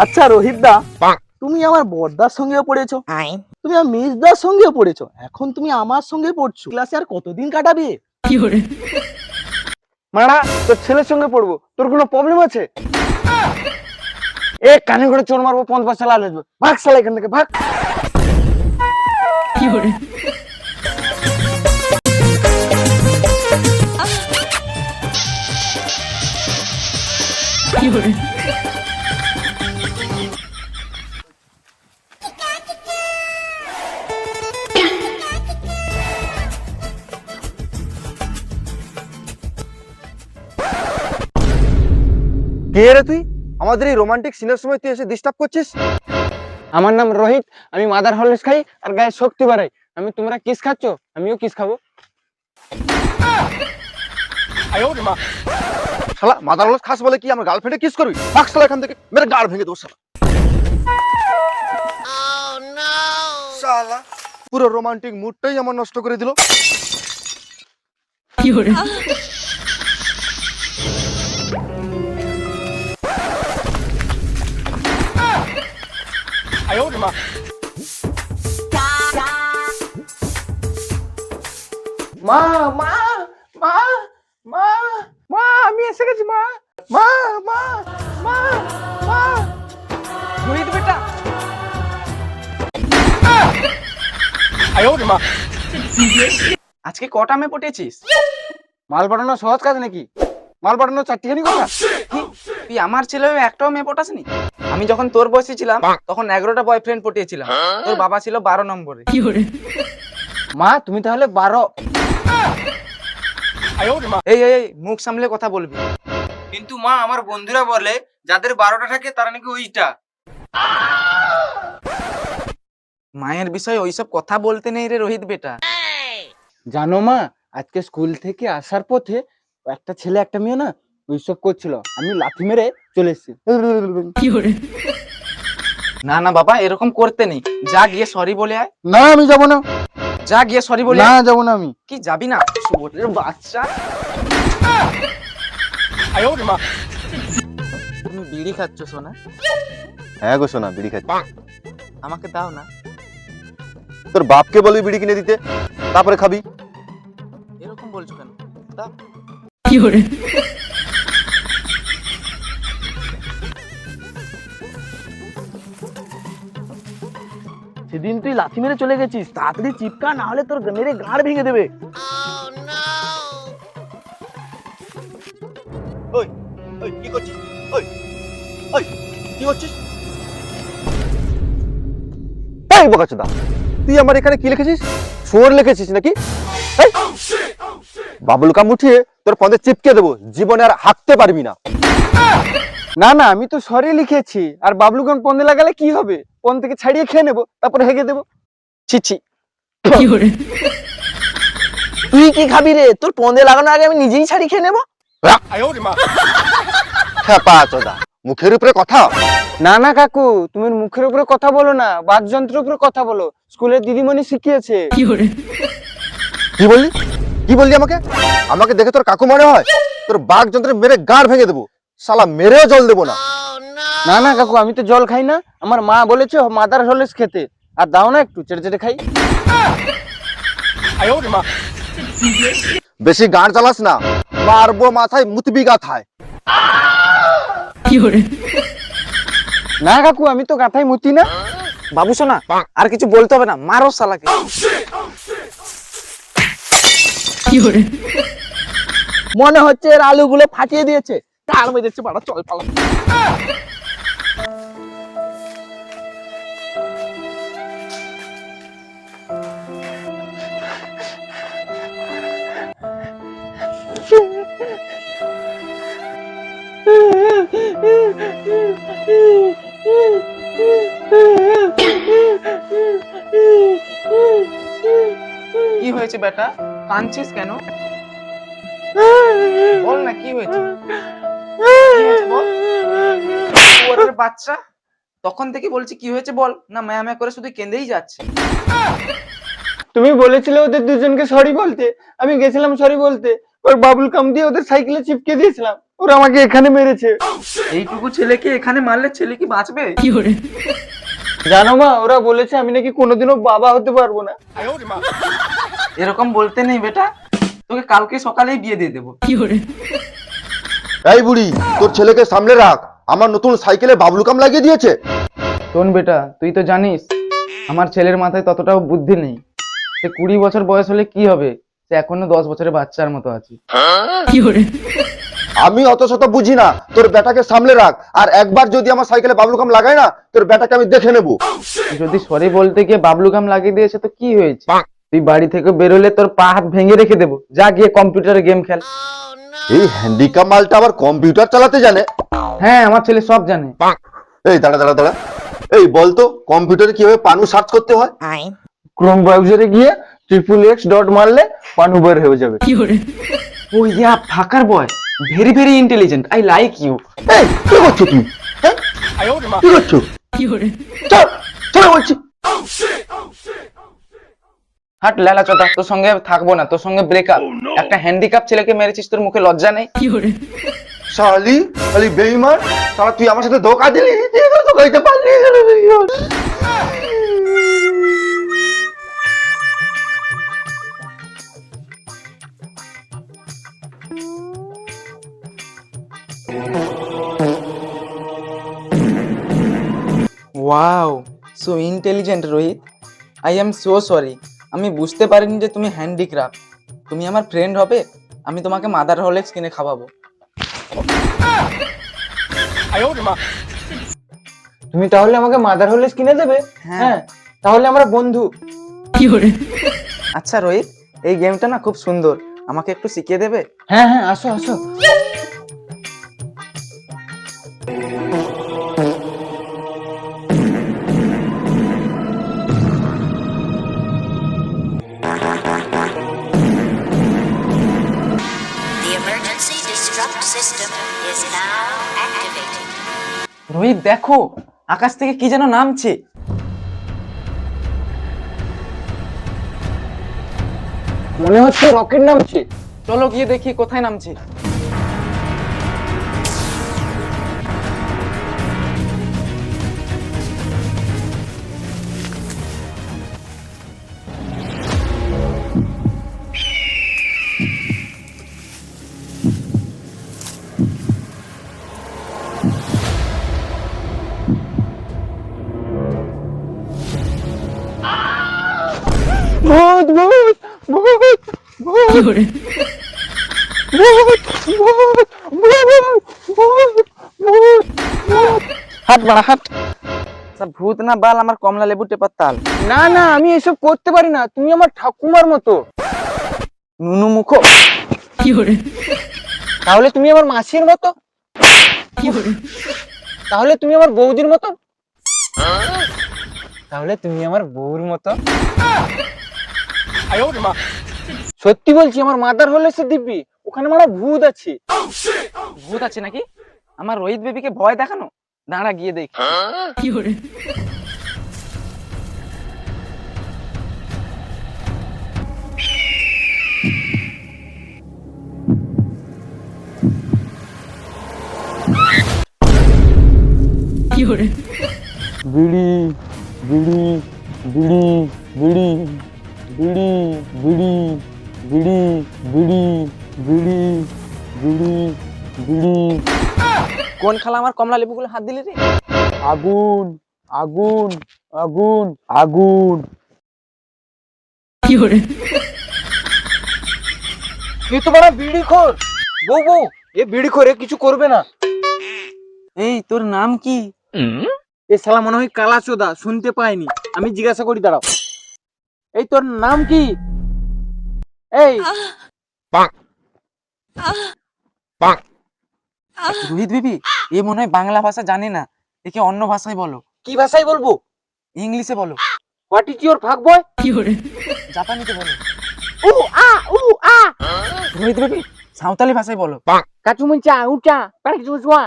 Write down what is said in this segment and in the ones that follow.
আচ্ছা রোহিত দা, তুমি আমার বড়দার সঙ্গেও পড়েছো, তুমি আমার মেজদার সঙ্গেও পড়েছো, এখন তুমি আমার সঙ্গে পড়ছো। ক্লাসে আর কতদিন কাটাবে? মারা, তোর ছেলের সঙ্গে পড়বো, তোর কোনো প্রবলেম আছে? এ কানে করে চোর মারবো, 50 সাল আসবে। ভাগ শালা এখান থেকে, ভাগ। কে রে তুই? আমাদের এই রোমান্টিক সিনের সময় তুই এসে ডিস্টার্ব করছিস? আমার নাম রোহিত, আমি মাদার হরলিক্স খাই আর গায়ে শক্তি বাড়াই। তোমরা কিস খাচ্ছ, আমিও কিস খাবো। শালা মাদার হলস খাস বলে কি আমার গার্লফ্রেন্ডে কিস করবি? ভাগ শালা এখান থেকে, মেরে গাড় ভেঙে দেবো শালা। শালা পুরো রোমান্টিক মুডটাই আমার নষ্ট করে দিল। মা মা মা মা মা, আমি এসে গেছি মা। মা মা মা মা, রোহিত বেটা। আজকে কটা মে পটেছিস? মাল পাঠানো সহজ কাজ নাকি? মাল পাঠানো চারটিখানি কথা। তুই আমার ছেলে হয়ে একটাও মেয়ে পটাসনি? আমি যখন তোর বয়সী ছিলাম তখন 11টা বয়ফ্রেন্ড পটিয়েছিলাম, তোর বাবা ছিল 12 নম্বরে। মা তুমি তাহলে 12। এই এই এই, মুখ সামলে কথা বলবি। কিন্তু মা, আমার বন্ধুরা বলে যাদের 12টা থাকে তারা নাকি ওইটা। মায়ের বিষয়ে ওইসব কথা বলতে নেই রে রোহিত বেটা। জানো মা, আজকে স্কুল থেকে আসার পথে একটা ছেলে একটা মেয়ে না ওইসব করছিল, আমি লাথি মেরে চলে এসেছি। না না বাবা, এরকম করতে নেই। যা গিয়ে সরি বলে আয়। না আমি যাবো না। যা গিয়ে সরি বলে না আয়। যাবো না আমি। কি যাবি না? শুয়োরের বাচ্চা। তুমি বিড়ি খাচ্ছ সোনা? হ্যাঁ গো সোনা, বিড়ি খাচ্ছি। আমাকে দাও না। তোর বাপকে বলবি বিড়ি কিনে দিতে, তারপরে খাবি। এরকম বলছো কেন? দাও। সেদিন তুই লাথি মেরে চলে গেছিস, তাড়াতাড়ি চিপকা, না হলে তোর মেরে গাড় ভেঙে দেবে। ওই ওই কি করছিস? ওই ওই কি করছিস? এই বোকাচোদা, তুই আমার এখানে কি লিখেছিস? শুয়োর লিখেছিস নাকি? এই, বাবুল কাম উঠিয়ে তোর পদে চিপকে দেবো, জীবনে আর হাঁটতে পারবি না। না না, আমি তো সরি লিখেছি। আর বাবলুগান পন্দে লাগালে কি হবে? পন থেকে ছাড়িয়ে খেয়ে নেবো, তারপরে হেগে দেবো। ছি ছি। তুই কি খাবি রে? তোর পন্দে লাগানোর আগে আমি নিজেই ছাড়ি খেয়ে নেবো। চোদা, মুখের উপরে কথা। না না কাকু, তুমি মুখের উপরে কথা বলো না, বাকযন্ত্রের উপরে কথা বলো। স্কুলের দিদিমণি শিখিয়েছে। কি বললি? কি বললি আমাকে? আমাকে দেখে তোর কাকু মনে হয়? তোর বাঘ যন্ত্রে মেরে গাড় ভেঙে দেবো, শালা মেরেও জল দেবো না। না না কাকু, আমি তো জল খাই না। আমার মা বলেছে মাদার হরলিক্স খেতে। আর দাও না একটু, চেটে চেটে খাই। বেশি গাড় চালাস না, মারবো মাথায় মুতবি গাথায়। না কাকু, আমি তো গাথায় মুতি না। বাবু সোনা, আর কিছু বলতে হবে না, মারো শালাকে। মনে হচ্ছে এর আলুগুলো ফাটিয়ে দিয়েছে। গাড় মেরেছে বাড়া, চল পালা। কি হয়েছে বেটা? কাঁদছিস কেন? বল না কি হয়েছে? কি হয়েছে বল। শুয়োরের বাচ্চা, তখন থেকে বলছি কি হয়েছে বল না, ম্যাঁ ম্যাঁ করে শুধু কেঁদেই যাচ্ছে। তুমি বলেছিলে ওদের দুজনকে সরি বলতে, আমি গেছিলাম সরি বলতে। ওর বাবুল কাম দিয়ে ওদের সাইকেলে চিপকে দিয়েছিলাম, ওরা আমাকে এখানে মেরেছে। এইটুকু ছেলেকে এখানে মারলে ছেলে কি বাঁচবে? জানো মা, ওরা বলেছে আমি নাকি কোনোদিনও বাবা হতে পারবো না। এরকম বলতে নেই বেটা, তোকে কালকে সকালেই বিয়ে দিয়ে দেবো। এই বুড়ি, তোর ছেলেকে সামনে রাখ, আমার নতুন সাইকেলে বাবলু কাম লাগিয়ে দিয়েছে। শোন বেটা, তুই তো জানিস আমার ছেলের মাথায় ততটাও বুদ্ধি নেই। সে 20 বছর বয়স হলে কি হবে, সে এখনো 10 বছরের বাচ্চার মতো আছে। আমি অত শত বুঝি না, তোর বেটাকে সামলে রাখ, আর একবার যদি আমার সাইকেলে বাবলু কাম লাগায় না, তোর বেটাকে আমি দেখে নেবো। যদি সরি বলতে গিয়ে বাবলু গাম লাগিয়ে দিয়েছে তো কি হয়েছে? তুই বাড়ি থেকে বেরোলে তোর পা হাত ভেঙে রেখে দেবো, যা গিয়ে কম্পিউটারে গেম খেল। এই হ্যান্ডিক্যাপ মালটা আবার কম্পিউটার চালাতে জানে? হ্যাঁ, আমার ছেলে সব জানে। এই দাঁড়া দাঁড়া দাঁড়া, এই বলতো কম্পিউটারে কিভাবে পানু সার্চ করতে হয়? ক্রোম ব্রাউজারে গিয়ে XXX ডট মারলে পানু বের হয়ে যাবে। Oh yeah fucker boy, very very intelligent, I like you. এই কি করছো তুমি? হ্যাঁ কি করছো? চল চল বলছি। হাট লেলা চোদা, তোর সঙ্গে থাকবো না, তোর সঙ্গে ব্রেকআপ। একটা হ্যান্ডিক্যাপ ছেলেকে মেরেছিস, তোর মুখে লজ্জা নেই? শালি শালি বেঈমান, শালা তুই আমার সাথে ধোঁকা দিলি, তুই তো ধোঁকা দিতে পারলি না। Wow, so intelligent Rohit. I am so sorry, আমি বুঝতে পারিনি যে তুমি হ্যান্ডিক্রাফট। তুমি আমার ফ্রেন্ড হবে, আমি তোমাকে মাদার হরলিক্স কিনে খাওয়াবো। তুমি তাহলে আমাকে মাদার হরলিক্স কিনে দেবে? হ্যাঁ, তাহলে আমরা বন্ধু। আচ্ছা রোহিত, এই গেমটা না খুব সুন্দর, আমাকে একটু শিখিয়ে দেবে? হ্যাঁ হ্যাঁ, আসো আসো। The emergency disrupt system is now activated. Rohit দেখো, আকাশ থেকে কি যেন নামছে। মনে হচ্ছে রকেট নামছে। চলো গিয়ে দেখি কোথায় নামছে। ভূত ভূত ভূত ভূত ভূত ভূত ভূত ভূত। হাট বাড়া হাট। ভূত না বাল, আমার কমলা লেবু টেপার তাল। না না, আমি এসব করতে পারি না, তুমি আমার ঠাকুমার মতো। নুনু মুখ। তাহলে তুমি আমার মাসির মতো। তাহলে তুমি আমার বৌদির মতো। তাহলে তুমি আমার বউর মতো। সত্যি বলছি, আমার মাদার হলে সে দিব্যি, ওখানে মানে ভূত আছে। ভূত আছে নাকি? আমার রোহিত বেবিকে ভয় দেখানো, দাঁড়া গিয়ে দেখ। বিড়ি বিড়ি বিড়ি বিড়ি বিড়ি বিড়ি বিড়ি বিড়ি বিড়ি বিড়ি বিড়ি। কোন খালা আমার কমলা লেবুগুলো হাত দিলি রে? আগুন আগুন আগুন আগুন। এ তো বড় বিড়ি খোর। বউ বউ, এ বিড়ি খোরে কিছু করবে না। এই তোর নাম কি? এ শালা মনে হয় কালা চোদা, শুনতে পাইনি, আমি জিজ্ঞাসা করি, দাঁড়াও। এই তোর নাম কি? এই রোহিত বেবি, এ মনে হয় বাংলা ভাষা জানে না, একে অন্য ভাষায় বলো। কি ভাষায় বলবো? ইংলিশে বলো। হোয়াট ইজ ইওর ফাক বয়? জাপানিতে বলো। উ আ উ আ। রোহিত বেবি, সাঁওতালি ভাষায় বলো। কাচুমুচা উচা পারকিচুয়া।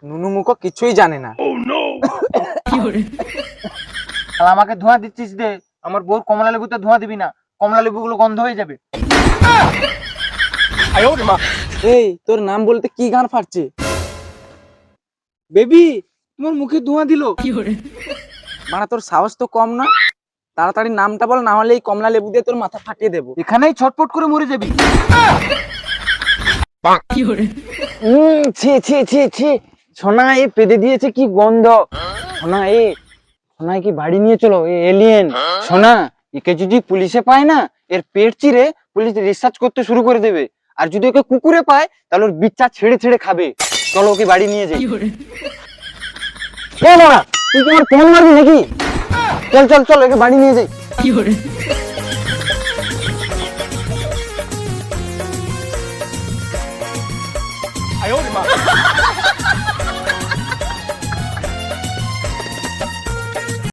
নুনু মুখ কিছুই জানে না। শালা আমাকে ধোঁয়া দিচ্ছিস রে, আমার বউর কমলা লেবুতে ধোঁয়া দিবি না, কমলা লেবুগুলো গন্ধ হয়ে যাবে। এই তোর নাম বলতে কি গান ফাটছে? বেবি তোমার মুখে ধোঁয়া দিল। মানে তোর সাহস তো কম না, তাড়াতাড়ি নামটা বল, না হলে এই কমলা লেবু দিয়ে তোর মাথা ফাটিয়ে দেবো। এখানেই ছটপট করে মরে যাবি। ছি ছি ছি ছি, সোনা এ পেদে দিয়েছে, কি গন্ধ। সোনা কি বাড়ি নিয়ে চলো, এ এলিয়েন। সোনা একে যদি পুলিশে পায় না, এর পেট চিরে পুলিশ রিসার্চ করতে শুরু করে দেবে। আর যদি ওকে কুকুরে পায় তাহলে ওর বিচ্চা ছেড়ে ছেড়ে খাবে। চলো ওকে বাড়ি নিয়ে যাই। এ বাবা, তুই কি আমার ফোন মারবি নাকি? চল চল চল, একে বাড়ি নিয়ে যাই।